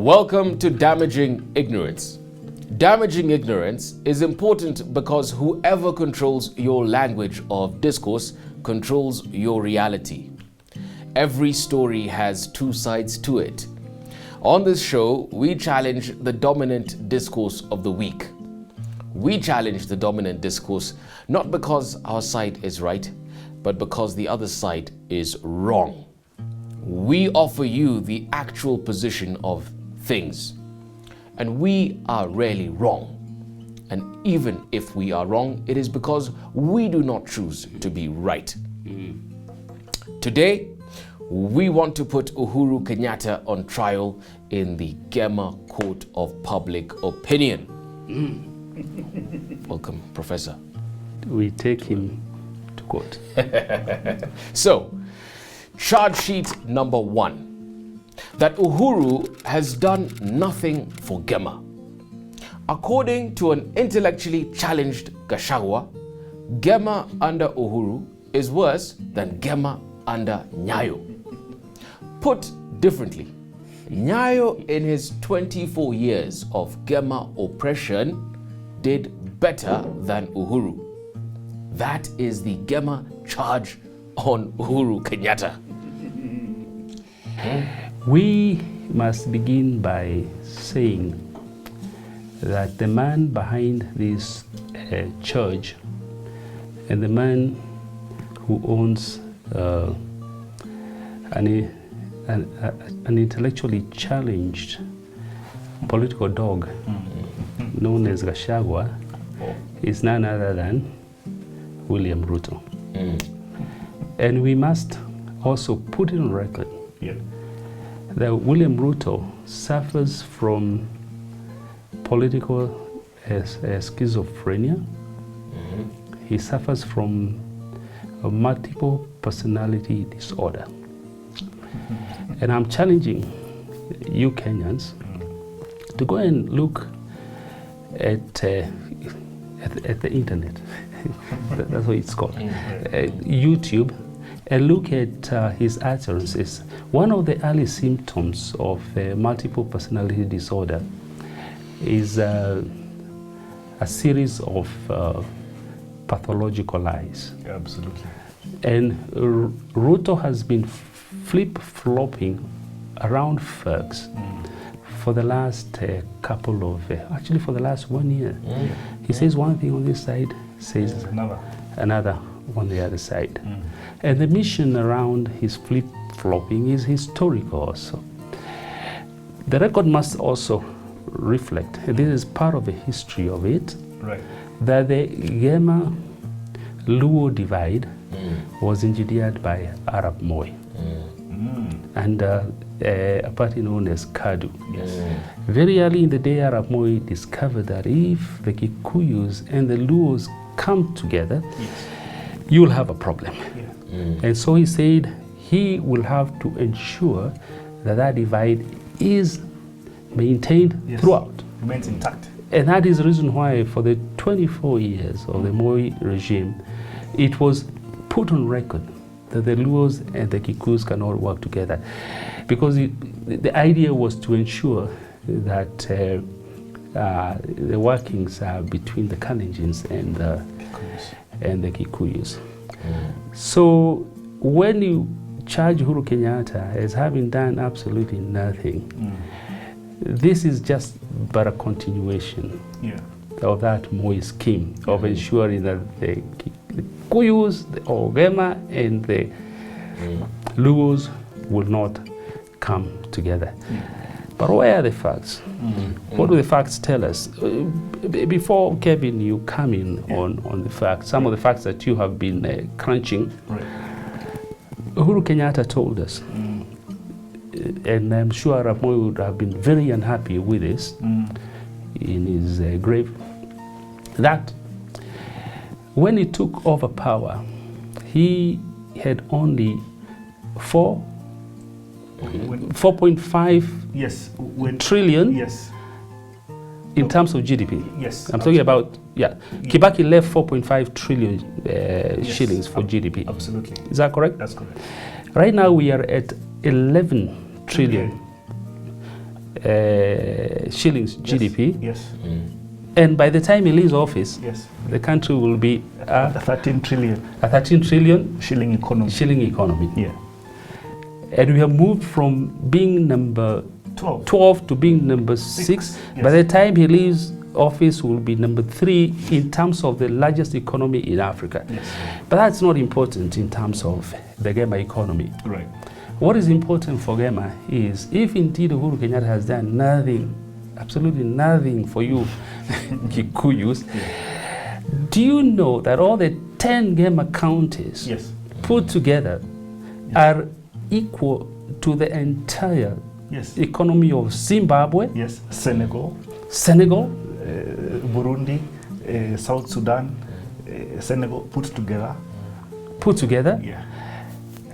Welcome to Damaging Ignorance. Damaging ignorance is important because whoever controls your language of discourse controls your reality. Every story has two sides to it. On this show, we challenge the dominant discourse of the week. We challenge the dominant discourse not because our side is right, but because the other side is wrong. We offer you the actual position of things, and we are rarely wrong. And even if we are wrong, it is because we do not choose to be right. Today, we want to put Uhuru Kenyatta on trial in the GEMA Court of Public Opinion. Welcome, Professor. We take him to court. So, charge sheet number 1, that Uhuru has done nothing for GEMA. According to an intellectually challenged Gachagua, GEMA under Uhuru is worse than GEMA under Nyayo. Put differently, Nyayo in his 24 years of GEMA oppression did better than Uhuru. That is the GEMA charge on Uhuru Kenyatta. We must begin by saying that the man behind this church and the man who owns an intellectually challenged political dog known as Gachagua is none other than William Ruto. And we must also put it on record that William Ruto suffers from political schizophrenia. He suffers from a multiple personality disorder. And I'm challenging you Kenyans to go and look at the internet. That's what it's called. YouTube, and look at his utterances. One of the early symptoms of multiple personality disorder is a series of pathological lies. Yeah, absolutely. And Ruto has been flip-flopping around facts for the last couple of, actually for the last 1 year. He says one thing on this side, says another on the other side. And the mission around his flip-flopping is historical also. The record must also reflect, this is part of the history of it, that the GEMA Luo divide was engineered by Arab Moi and a party known as KADU. Very early in the day, Arab Moi discovered that if the Kikuyus and the Luos come together, you'll have a problem. And so he said he will have to ensure that that divide is maintained throughout. Remains intact. And that is the reason why for the 24 years of the Moi regime, it was put on record that the Luos and the Kikuyus cannot work together. Because the idea was to ensure that the workings are between the Kalenjins and the Kikuyus. So when you charge Uhuru Kenyatta as having done absolutely nothing, this is just but a continuation of that Moi scheme of ensuring that the Kikuyus, the GEMA, and the Luos will not come together. But where are the facts? What do the facts tell us? Before, Kevin, you come in on the facts, some of the facts that you have been crunching, Uhuru Kenyatta told us, and I'm sure Arap Moi would have been very unhappy with this in his grave, that when he took over power, he had only 4.5 trillion in terms of GDP. I'm talking about, Kibaki left 4.5 trillion shillings for GDP. Absolutely. Is that correct? That's correct. Right now we are at 11 trillion shillings GDP. Yes. And by the time he leaves office, Yes. the country will be A 13 trillion a 13 trillion shilling economy. shilling economy. Yeah. And we have moved from being number 12 to being number 6. Yes. By the time he leaves office, will be number 3 in terms of the largest economy in Africa. Yes. But that's not important in terms of the GEMA economy. Right. What is important for GEMA is if indeed Uhuru Kenyatta has done nothing, absolutely nothing for you, Kikuyus, do you know that all the 10 GEMA counties Yes. put together are equal to the entire Yes. economy of Zimbabwe, Yes. Senegal, Senegal, Burundi, South Sudan, Senegal put together. Yeah.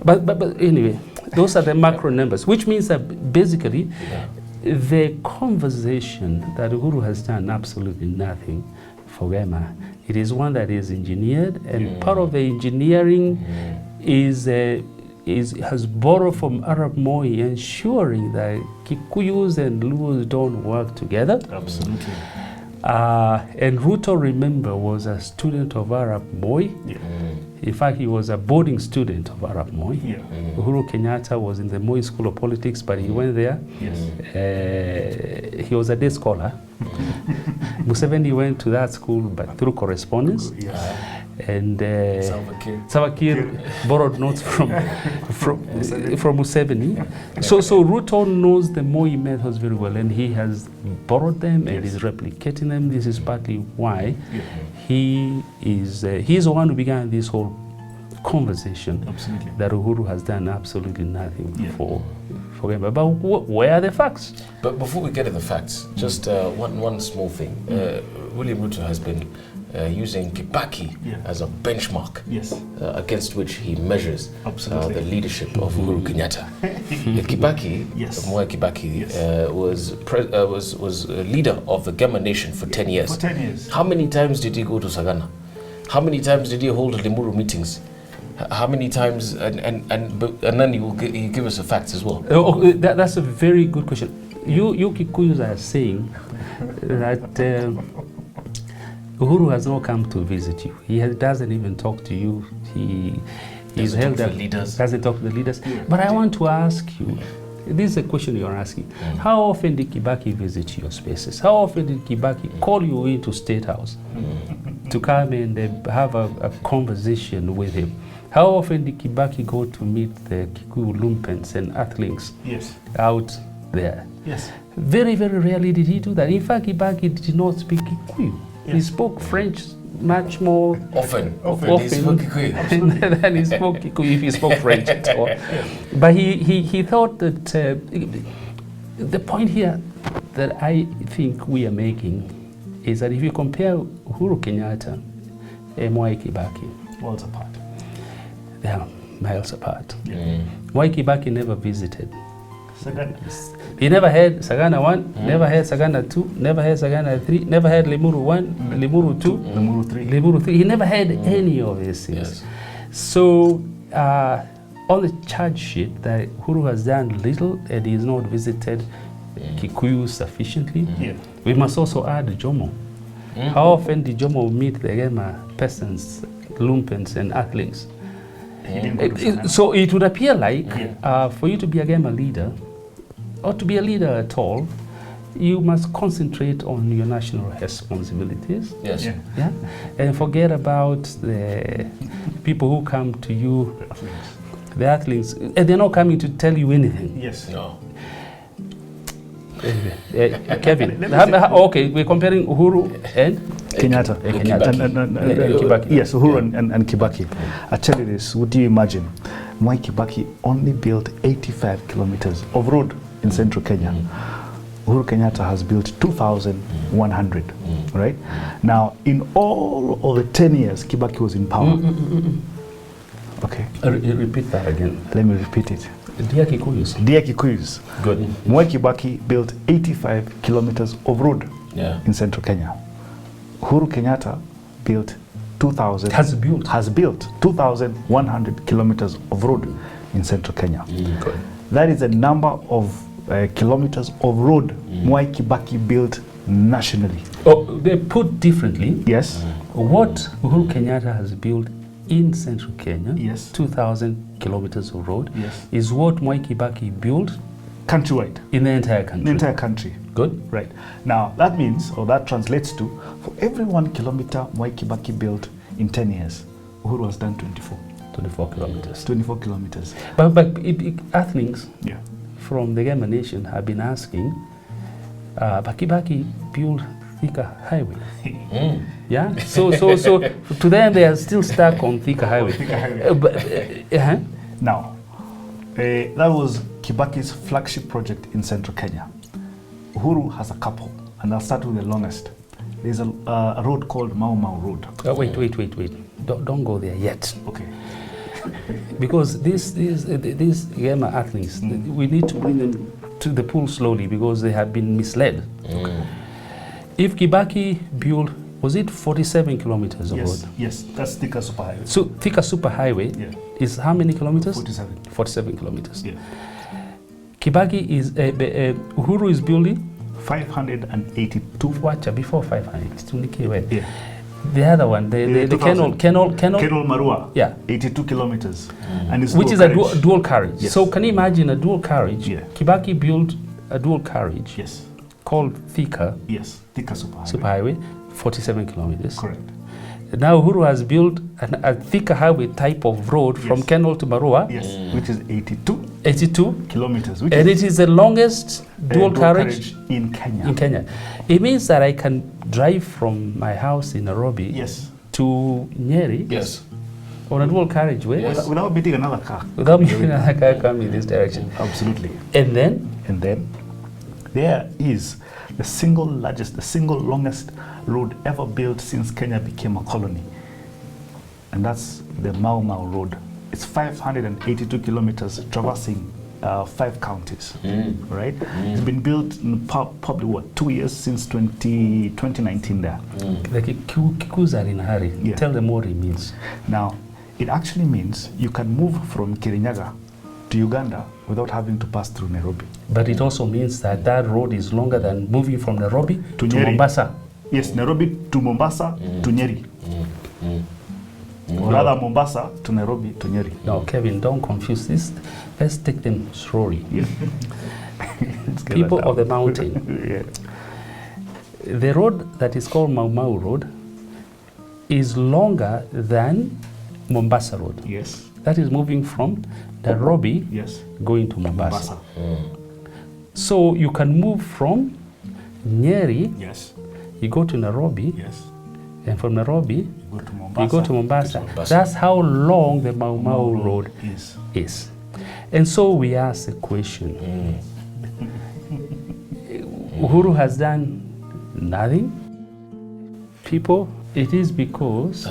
But anyway, those are the macro numbers, which means that basically the conversation that Uhuru has done absolutely nothing for GEMA. It is one that is engineered, and part of the engineering has borrowed from Arab Moi, ensuring that Kikuyus and Luos don't work together. Absolutely. And Ruto, remember, was a student of Arab Moi. Yeah. In fact, he was a boarding student of Arab Moi. Yeah. Uhuru Kenyatta was in the Moi School of Politics, but he went there. Yes. He was a day scholar. Museveni went to that school, but through correspondence. Yes. And Salva Kiir borrowed notes from Museveni. So Ruto knows the Moi methods very well, and he has borrowed them and is replicating them. This is partly why he's the one who began this whole conversation. Absolutely. That Uhuru has done absolutely nothing for him. But where are the facts? But before we get to the facts, just one small thing. William Ruto has been using Kibaki as a benchmark against which he measures the leadership of Uhuru Kenyatta. Kibaki, Mwai Kibaki, was a leader of the GEMA nation for 10 years. For 10 years. How many times did he go to Sagana? How many times did he hold Limuru meetings? How many times, and then you give us the facts as well. That's a very good question. You Kikuyus are saying that Uhuru has not come to visit you. He doesn't even talk to you. He's held up. Doesn't talk to the leaders. But I want to ask you, this is a question you're asking. How often did Kibaki visit your spaces? How often did Kibaki call you into State House to come and have a conversation with him? How often did Kibaki go to meet the Kikuyu lumpens and earthlings out there? Yes. Very, very rarely did he do that. In fact, Kibaki did not speak Kikuyu. He spoke French much more often he spoke Kikuyu. than he spoke Kikuyu, if he spoke French at all. But he thought that the point here that I think we are making is that if you compare Uhuru Kenyatta and Mwai Kibaki, worlds apart. They are miles apart. Mwai Kibaki never visited. He never had Sagana 1, never had Sagana 2, never had Sagana 3, never had Limuru 1, Limuru 2, Limuru 3. He never had any of these things. So on the charge sheet that Uhuru has done little and he has not visited Kikuyu sufficiently, we must also add Jomo. How often did Jomo meet the GEMA peasants, lumpens and earthlings? So it would appear like for you to be a GEMA leader, or to be a leader at all, you must concentrate on your national responsibilities. Yes. And forget about the people who come to you, the earthlings, and they're not coming to tell you anything. Yes. No. Kevin, okay, we're comparing Uhuru and Kenyatta. Kibaki. Yes, Uhuru and Kibaki. I tell you this, would you imagine? Mwai Kibaki only built 85 kilometers of road in central Kenya. Uhuru Kenyatta has built 2,100, right? Now, in all of the 10 years Kibaki was in power. Okay. Repeat that again. Let me repeat it. Dear Kikuyus. Dear Kikuyus. Good. Mwai Kibaki built 85 kilometers of road in central Kenya. Uhuru Kenyatta built 2,000. Has built 2,100 kilometers of road in central Kenya. Good. That is the number of kilometers of road Mwai Kibaki built nationally. Oh, they put differently. Yes. What Uhuru Kenyatta has built in central Kenya, Yes. 2,000 kilometers of road, Yes. is what Mwai Kibaki built Countrywide. in the entire country. The entire country. Good. Right. Now, that means, or that translates to, for every 1 kilometer Mwai Kibaki built in 10 years, Uhuru has done 24. 24 kilometers. 24 kilometers. But Earthlings Yeah. from the GEMA nation have been asking, Kibaki built Thika Highway. Yeah. So to them they are still stuck on Thika Highway. Thika Highway. Now, that was Kibaki's flagship project in central Kenya. Uhuru has a couple, and I'll start with the longest. There's a road called Mau Mau Road. Wait. Don't go there yet. Okay. Because these GEMA athletes, we need to bring them to the pool slowly because they have been misled. If Kibaki built, was it 47 kilometers of road? Yes, that's Thika Superhighway. So Thika Superhighway is how many kilometers? 47. 47 kilometers. Yeah. Kibaki is, Uhuru is building 582. Wacha, before 500. Yeah. The other one, the Kenol Marua. Yeah. 82 kilometers. And it's which is carriage. a dual carriage. Yes. So can you imagine a dual carriage? Yeah. Kibaki built a dual carriage Yes. called Thika Yes. Thika Superhighway. Superhighway, 47 kilometers. Correct. Now Uhuru has built a Thika highway type of road from Yes. Kenol to Marua, Yes. Which is 82 82, kilometers. Which and is it is the longest dual carriage in Kenya. in Kenya. It means that I can drive from my house in Nairobi Yes. to Nyeri Yes. on a dual carriageway Yes. Without beating another car. without making another car come in this direction. Absolutely. And then And then there is the single largest, the single longest road ever built since Kenya became a colony. And that's the Mau Mau Road. It's 582 kilometers traversing 5 counties, right? It's been built in probably, 2 years since 2019 there. the Kiku's are in a hurry. Yeah. Tell them what it means. Now, it actually means you can move from Kirinyaga to Uganda without having to pass through Nairobi. But it also means that that road is longer than moving from Nairobi to Nyeri. Mombasa. Yes, Nairobi to Mombasa to Nyeri. Or rather, Mombasa to Nairobi to Nyeri. No, Kevin, don't confuse this. Let's take them slowly. Yeah. People of the mountain. Yeah. The road that is called Mau Mau Road is longer than Mombasa Road. Yes. That is moving from Nairobi Yes. going to Mombasa. Mombasa. So you can move from Nyeri, Yes. you go to Nairobi, Yes. and from Nairobi, You go to Mombasa. you go to Mombasa. Mombasa. That's how long the Mau Mau Mau Road is. is. And so we ask the question, Uhuru has done nothing? People, it is because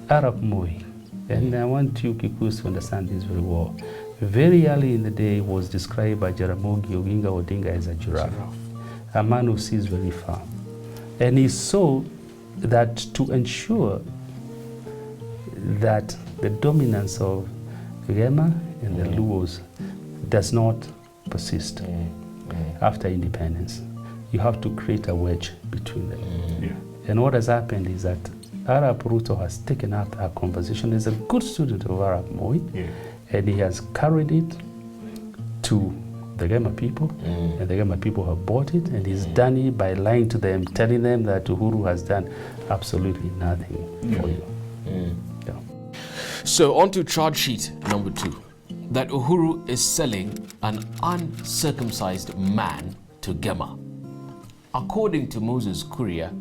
Arab Moi, and I want you Kikus to understand this very well, very early in the day was described by Jaramogi Oginga Odinga as a giraffe, a man who sees very far. And he saw that to ensure that the dominance of GEMA and the Luos does not persist after independence, you have to create a wedge between them. Yeah. And what has happened is that Arab Ruto has taken up our conversation as a good student of Arab Moi, Yeah. and he has carried it to the GEMA people, and the GEMA people have bought it, and he's done it by lying to them, telling them that Uhuru has done absolutely nothing for you. Yeah. So on to charge sheet number 2, that Uhuru is selling an uncircumcised man to GEMA. According to Moses Kuria,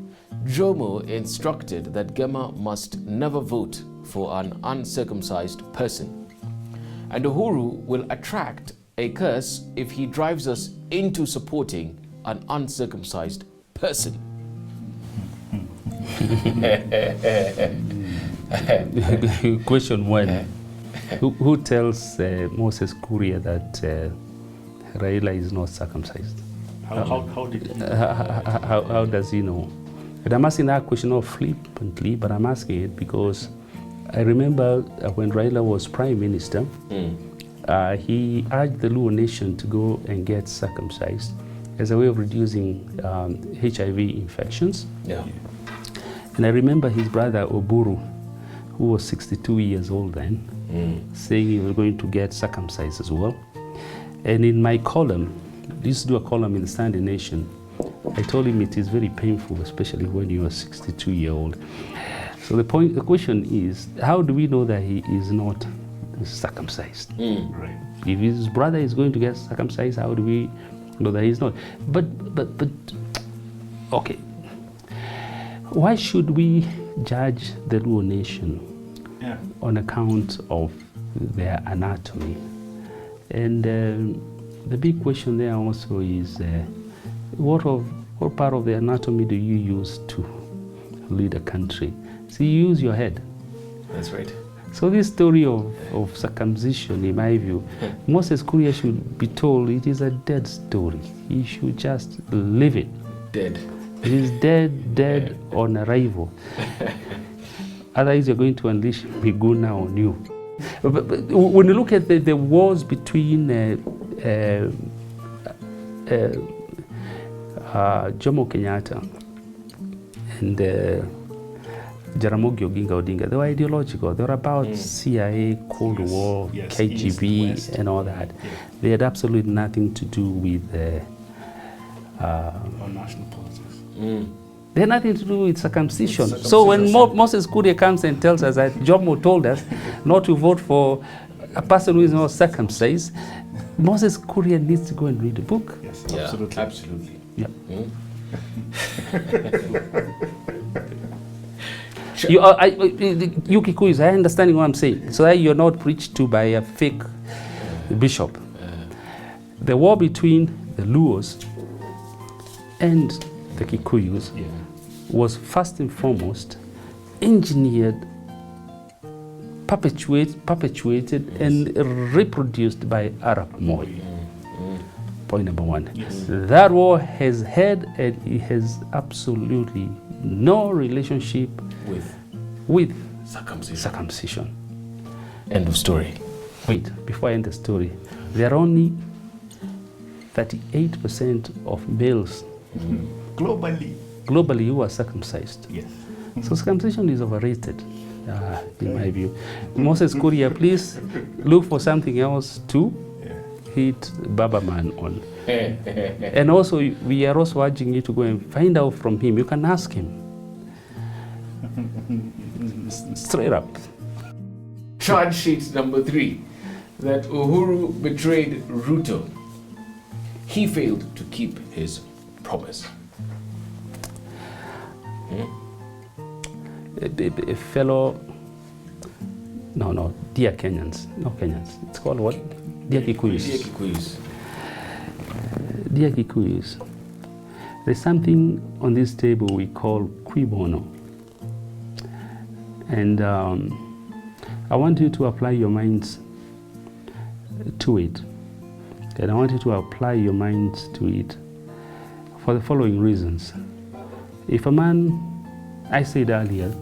Jomo instructed that GEMA must never vote for an uncircumcised person. And Uhuru will attract a curse if he drives us into supporting an uncircumcised person. Question 1. Who tells Moses Kuria that Raila is not circumcised? How did he? How does he know? And I'm asking that question not flippantly, but I'm asking it because I remember when Raila was prime minister, he urged the Luo nation to go and get circumcised as a way of reducing HIV infections. Yeah. And I remember his brother Oburu, who was 62 years old then, saying he was going to get circumcised as well. And in my column, I used to do a column in the Sunday Nation, I told him it is very painful, especially when you are 62-year-old. So the question is, how do we know that he is not circumcised? Right. If his brother is going to get circumcised, how do we know that he's not? But okay. Why should we judge the Luo nation on account of their anatomy? And the big question there also is, what part of the anatomy do you use to lead a country? So you use your head. That's right. So this story of circumcision, in my view, Moses Kuria should be told it is a dead story. He should just leave it. Dead. It is dead on arrival. Otherwise you're going to unleash Miguna on you. But when you look at the wars between Jomo Kenyatta and Jaramogi Oginga Odinga, they were ideological. They were about CIA, Cold War, KGB, East, and all that. Yeah. They had absolutely nothing to do with Or national politics. they had nothing to do with circumcision. So when Moses Kuria comes and tells us that Jomo told us not to vote for a person who is not circumcised, Moses Kuria needs to go and read the book. Yes, Yeah, absolutely. absolutely. Yeah. You Kikuyus, I understand what I'm saying, so that you're not preached to by a fake bishop. The war between the Luos and the Kikuyus was first and foremost engineered, perpetuated and reproduced by Arab Moi. Point number one. Yes. That war has had and it has absolutely no relationship with circumcision. End of story. Wait, before I end the story, there are only 38% of males globally who are circumcised. Yes. So circumcision is overrated, in my view. Moses Kuria, please look for something else to hit Baba Man on. And also, we are also urging you to go and find out from him. You can ask him. Straight up. Charge sheet number 3, that Uhuru betrayed Ruto. He failed to keep his promise. A fellow, dear Kenyans, no Kenyans. It's called what? Dear Kikuyus. Dear Kikuyus. Dear Kikuyus, there's something on this table we call cui bono. And I want you to apply your minds to it. And I want you to apply your minds to it for the following reasons. If a man, I said earlier,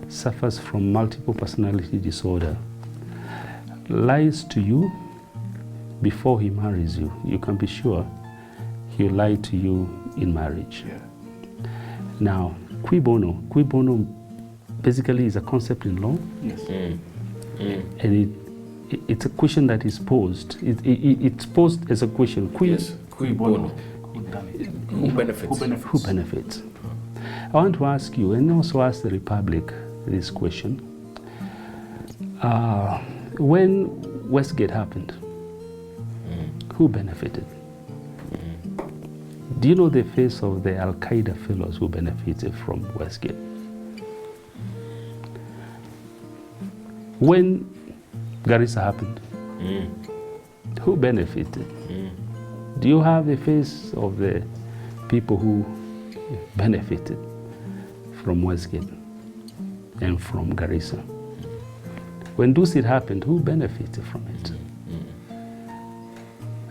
suffers from multiple personality disorder, lies to you before he marries you, you can be sure he'll lie to you in marriage. Yeah. Now, cui bono basically is a concept in law. Yes. And it's a question that is posed. It's posed as a question. Cui bono. Who benefits? Who benefits? I want to ask you, and also ask the Republic, this question. When Westgate happened, who benefited? Do you know the face of the Al-Qaeda fellows who benefited from Westgate? When Garissa happened, who benefited? Do you have the face of the people who benefited from Westgate and from Garissa? When Dusit happened, who benefited from it?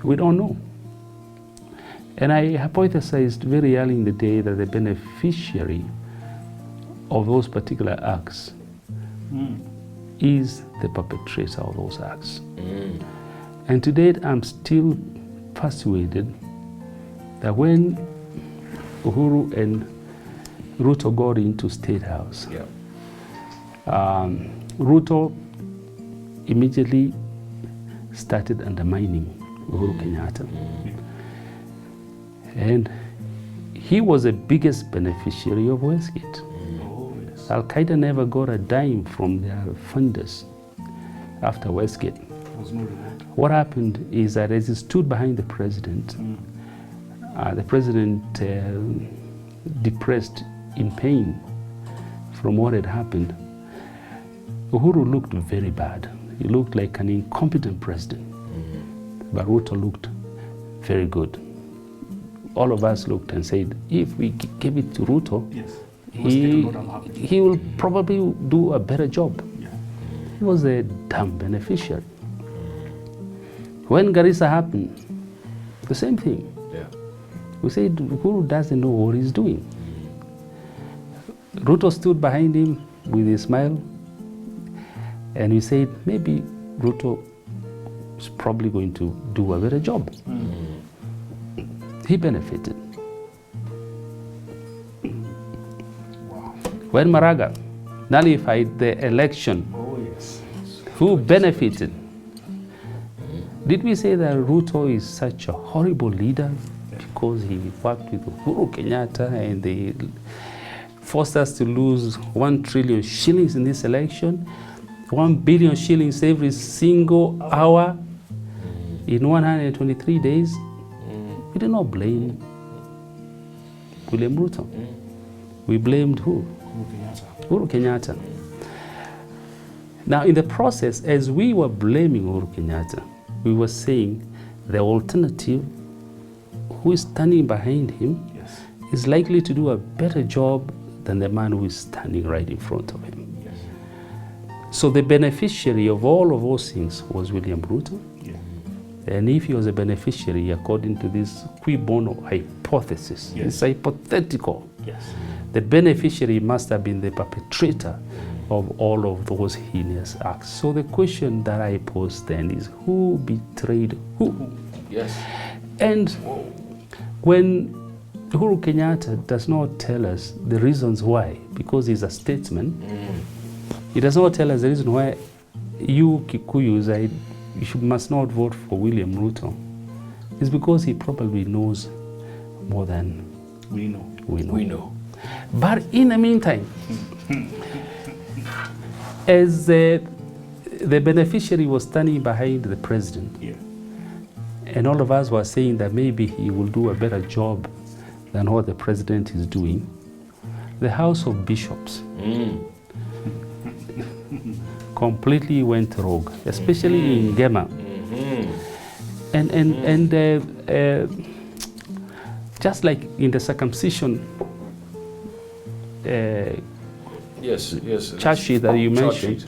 We don't know. And I hypothesized very early in the day that the beneficiary of those particular acts is the perpetrator of those acts. And to date, I'm still persuaded that when Uhuru and Ruto got into State House, Ruto immediately started undermining Uhuru Kenyatta. And he was the biggest beneficiary of Westgate. Al-Qaeda never got a dime from their funders after Westgate. What happened is that as he stood behind the president, depressed in pain from what had happened, Uhuru looked very bad. He looked like an incompetent president. But Ruto looked very good. All of us looked and said, if we give it to Ruto, he will probably do a better job. He was a damn beneficiary. When Garissa happened, the same thing. We said, Uhuru doesn't know what he's doing. Ruto stood behind him with a smile, and we said, maybe Ruto is probably going to do a better job. He benefited. When Maraga nullified the election, who benefited? Did we say that Ruto is such a horrible leader because he worked with Uhuru Kenyatta and they forced us to lose 1 trillion shillings in this election, 1 billion shillings every single hour in 123 days? We did not blame William Ruto. We blamed who? Uhuru Kenyatta. Now, in the process, as we were blaming Uhuru Kenyatta, we were saying the alternative, who is standing behind him, is likely to do a better job than the man who is standing right in front of him. So the beneficiary of all of those things was William Ruto. And if he was a beneficiary, according to this qui bono hypothesis, it's hypothetical. The beneficiary must have been the perpetrator of all of those heinous acts. So the question that I pose then is, who betrayed who? And when Uhuru Kenyatta does not tell us the reasons why, because he's a statesman, he does not tell us the reason why you Kikuyus must not vote for William Ruto. It's because he probably knows more than we know. But in the meantime, as the beneficiary was standing behind the president, and all of us were saying that maybe he will do a better job than what the president is doing, the House of Bishops completely went rogue, especially in GEMA. And just like in the circumcision charge sheet that you mentioned,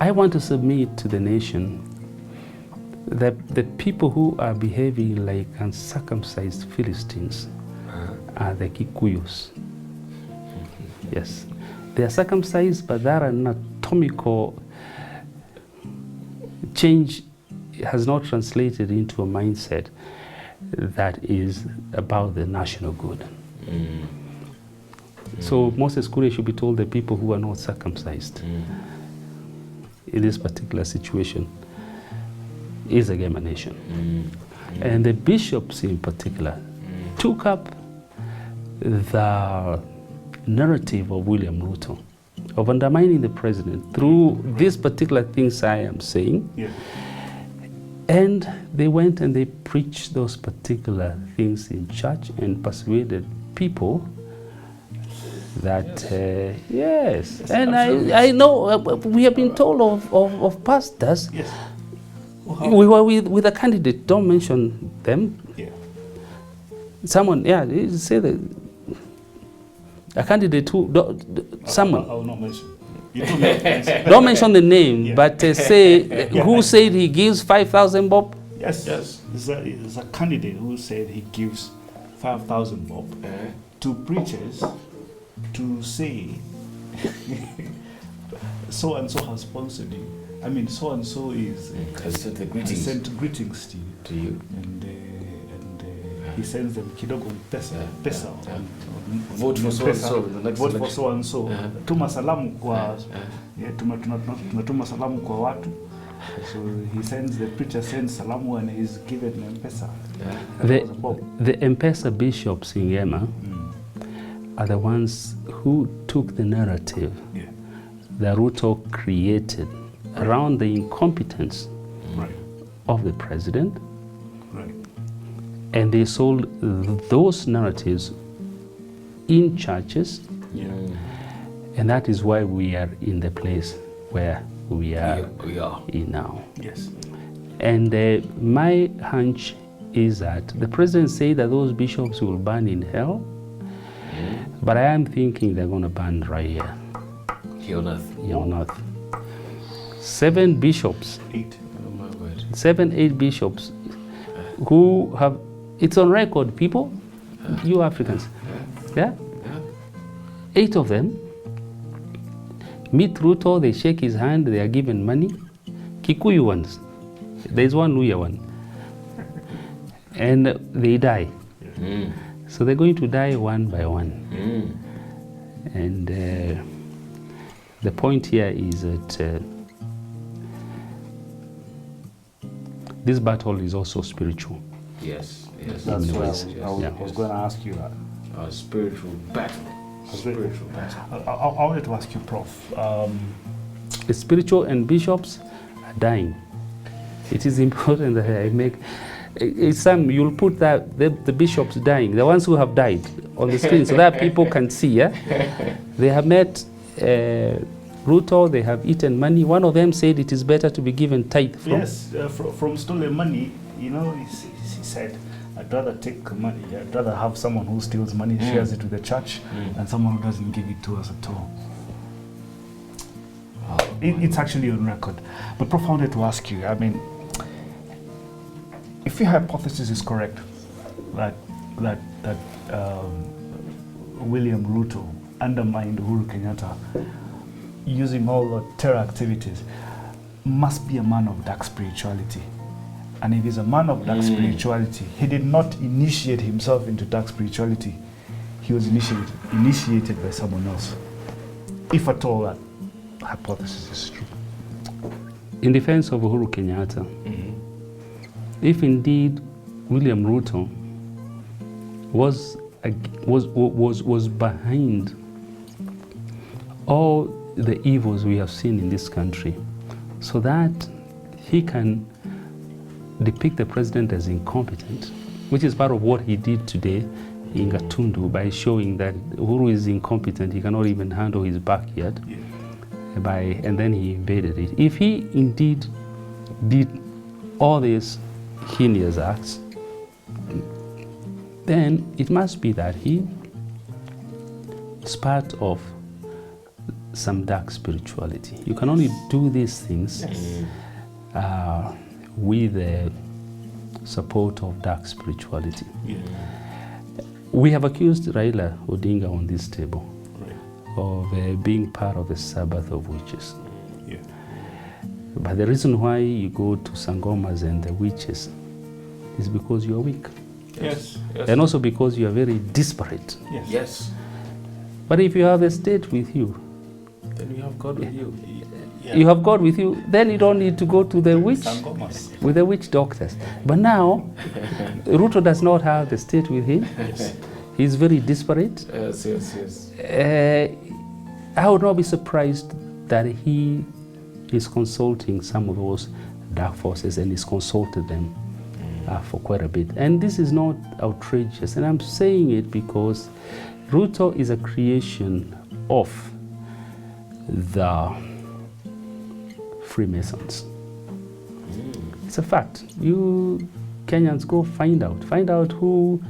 I want to submit to the nation that the people who are behaving like uncircumcised Philistines are the Kikuyus. Yes, they are circumcised, but that anatomical change has not translated into a mindset that is about the national good. So Moses Kure should be told the people who are not circumcised in this particular situation is a GEMA nation. And the bishops in particular took up the narrative of William Ruto of undermining the president through these particular things I am saying. And they went and they preached those particular things in church and persuaded people that, and I know we have been told of pastors. We were with a candidate, don't mention them. Someone, he said that a candidate who, someone. I will not mention. Don't mention the name, but say who said he gives 5,000 bob? Yes. There's a candidate who said he gives 5,000 bob to preachers to say so and so has sponsored you. I mean, so and so is Has sent the has greetings sent greetings to you, to you. and he sends them kidogo pesa on Vote for so and so in the next vote for election. so and so. Tuma salamu kwa tumetuma salamu kwa watu. So he sends, the preacher sends salamu and he's given M-Pesa. The M-Pesa bishops in GEMA are the ones who took the narrative that Ruto created around the incompetence of the president, and they sold those narratives in churches, and that is why we are in the place where we are in now. Yes. And my hunch is that the president said that those bishops will burn in hell, but I am thinking they're going to burn right here. Here on earth. Here on earth. 7 bishops. 8. Oh my word. 7, 8 bishops who have, it's on record, people, you Africans, yeah? 8 of them meet Ruto, they shake his hand, they are given money. Kikuyu ones, there's one Luya one, and they die. So they're going to die one by one. And the point here is that this battle is also spiritual. Yes. That's why Yeah. I was going to ask you that. A spiritual battle. Spiritual battle. I wanted to ask you, Prof. The spiritual and bishops are dying. It is important that I make. Some you'll put that the bishops dying, the ones who have died, on the screen, so that people can see. Yeah, they have met Ruto. They have eaten money. One of them said it is better to be given tithe from. Yes, from stolen money. You know, he said, I'd rather take money. I'd rather have someone who steals money, shares it with the church, than someone who doesn't give it to us at all. It's actually on record. But Prof, I wanted to ask you, I mean, if your hypothesis is correct, that William Ruto undermined Uhuru Kenyatta using all the terror activities, must be a man of dark spirituality. And if he's a man of dark spirituality, he did not initiate himself into dark spirituality. He was initiated by someone else. If at all that hypothesis is true. In defense of Uhuru Kenyatta, if indeed William Ruto was behind all the evils we have seen in this country, so that he can depict the president as incompetent, which is part of what he did today in Gatundu by showing that Uhuru is incompetent, he cannot even handle his backyard, and then he invaded it. If he indeed did all these heinous acts, then it must be that he is part of some dark spirituality. You can only do these things with the support of dark spirituality. We have accused Raila Odinga on this table of being part of the Sabbath of witches. But the reason why you go to Sangomas and the witches is because you are weak. Yes. And also because you are very disparate. Yes. But if you have a state with you, Then you have God with you. you have God with you, then you don't need to go to the witch, with the witch doctors. But now, Ruto does not have the state with him. He's very disparate. Yes. I would not be surprised that he is consulting some of those dark forces, and he's consulted them for quite a bit. And this is not outrageous, and I'm saying it because Ruto is a creation of the Freemasons. It's a fact. You Kenyans go find out who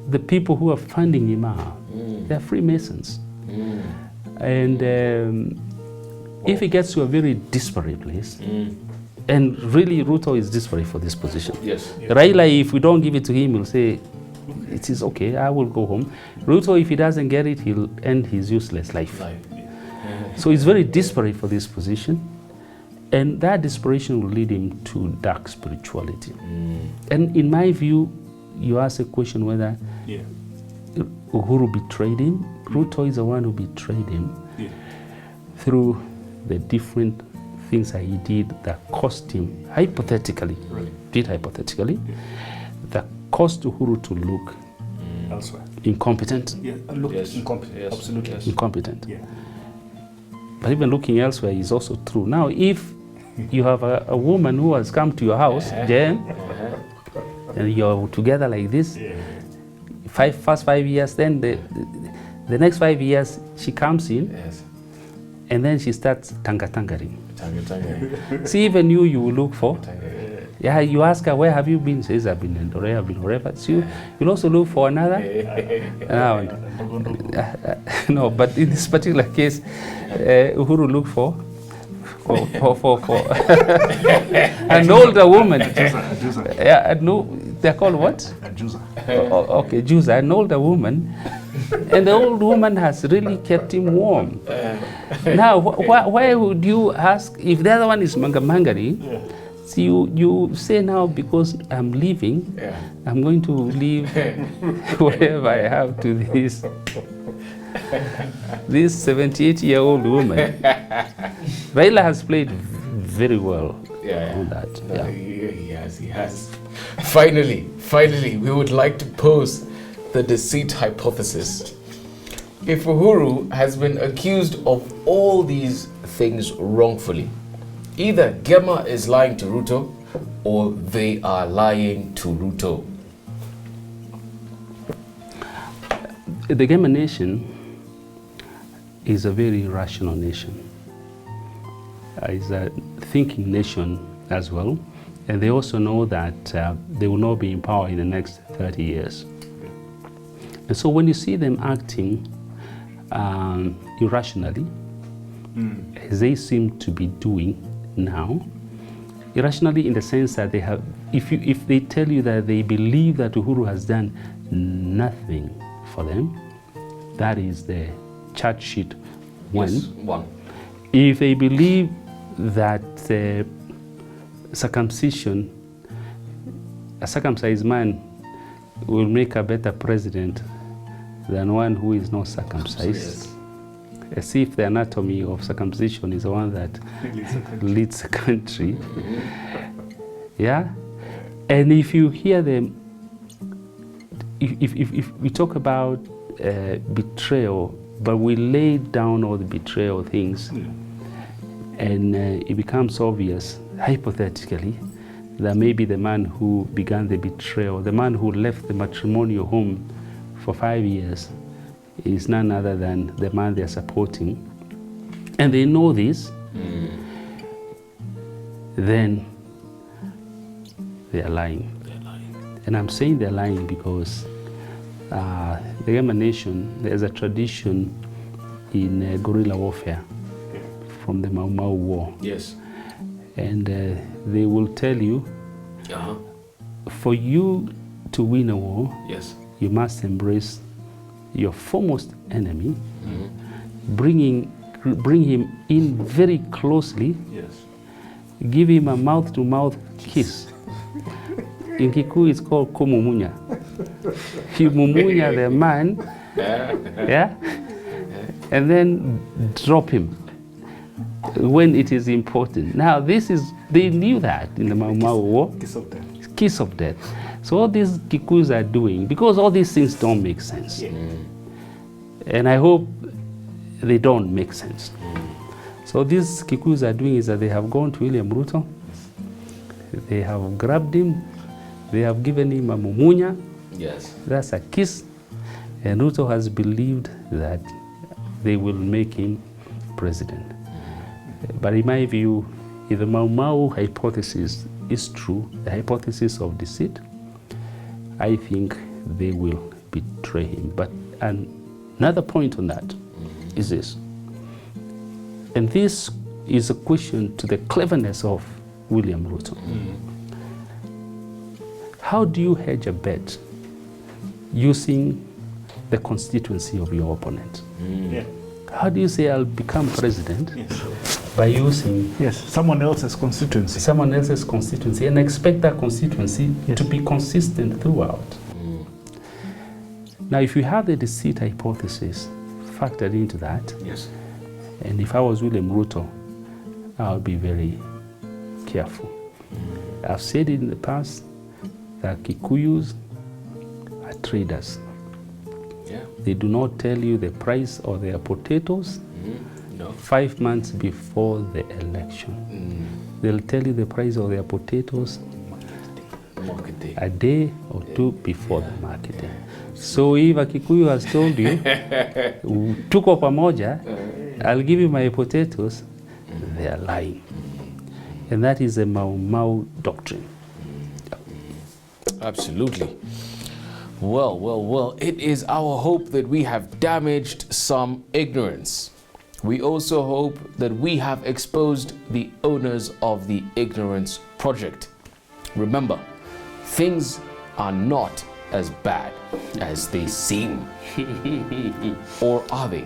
the people who are funding him are. They're Freemasons. And if he gets to a very disparate place, and really Ruto is disparate for this position. Yes. Raila, if we don't give it to him, he'll say, it is okay, I will go home. Ruto, if he doesn't get it, he'll end his useless life. So he's very disparate for this position. And that desperation will lead him to dark spirituality. And in my view, you ask a question whether Uhuru betrayed him. Ruto is the one who betrayed him through the different things that he did that cost him, hypothetically, that cost Uhuru to look Elsewhere. incompetent. Look incompetent. Absolutely. Incompetent. But even looking elsewhere is also true. Now, if you have a woman who has come to your house, Jen, and you're together like this, first 5 years, then the next 5 years, she comes in, and then she starts tangering. See, even you will look for. You ask her, where have you been? She says, I've been in Dorea, I've been wherever. So you'll also look for another. No, but in this particular case, Uhuru looked for an older woman. No, they're called what? Juza. Okay, Juza, an older woman. And the old woman has really kept him warm. Now, why would you ask if the other one is mangamangari? So you say now, because I'm leaving, I'm going to leave whatever I have to this 78-year-old woman. Raila has played very well on that. He has. Finally, we would like to pose the deceit hypothesis. If Uhuru has been accused of all these things wrongfully, either GEMA is lying to Ruto or they are lying to Ruto. The GEMA nation is a very rational nation. It's a thinking nation as well. And they also know that they will not be in power in the next 30 years. And so when you see them acting irrationally, as they seem to be doing now, irrationally in the sense that they have, if they tell you that they believe that Uhuru has done nothing for them, that is the charge sheet one. Yes, one. If they believe that circumcision, a circumcised man will make a better president than one who is not circumcised. As if the anatomy of circumcision is the one that leads the country. And if you hear them, if we talk about betrayal, but we lay down all the betrayal things, and it becomes obvious, hypothetically, that maybe the man who began the betrayal, the man who left the matrimonial home for 5 years, is none other than the man they're supporting, and they know this, then they are lying. And I'm saying they're lying because the GEMA nation, there's a tradition in guerrilla warfare from the Mau Mau War. Yes. And they will tell you, for you to win a war, you must embrace your foremost enemy, bring him in very closely, give him a mouth-to-mouth kiss. In Kikuyu, it's called kumumunya. You mumunya the man, and then drop him when it is important. Now, they knew that in the Mau Mau War. Kiss of death. So all these Kikuyus are doing, because all these things don't make sense. And I hope they don't make sense. So these Kikuyus are doing is that they have gone to William Ruto, they have grabbed him, they have given him a mumunya, that's a kiss, and Ruto has believed that they will make him president. But in my view, if the Mau Mau hypothesis is true, the hypothesis of deceit, I think they will betray him. But another point on that is this, and this is a question to the cleverness of William Ruto. How do you hedge a bet using the constituency of your opponent? How do you say, I'll become president by using Yes, someone else's constituency. someone else's constituency and expect that constituency Yes. to be consistent throughout. Now, if you have the deceit hypothesis factored into that, Yes. and if I was William Ruto, I would be very careful. I've said it in the past that Kikuyus are traders. Yeah. They do not tell you the price of their potatoes No. 5 months before the election. They'll tell you the price of their potatoes Marketing. a day or two before the marketing. So if a Kikuyu has told you, tuko pamoja, I'll give you my potatoes, they are lying. And that is a Mau Mau doctrine. Absolutely. Well, it is our hope that we have damaged some ignorance. We also hope that we have exposed the owners of the ignorance project. Remember, things are not as bad as they seem. Or are they?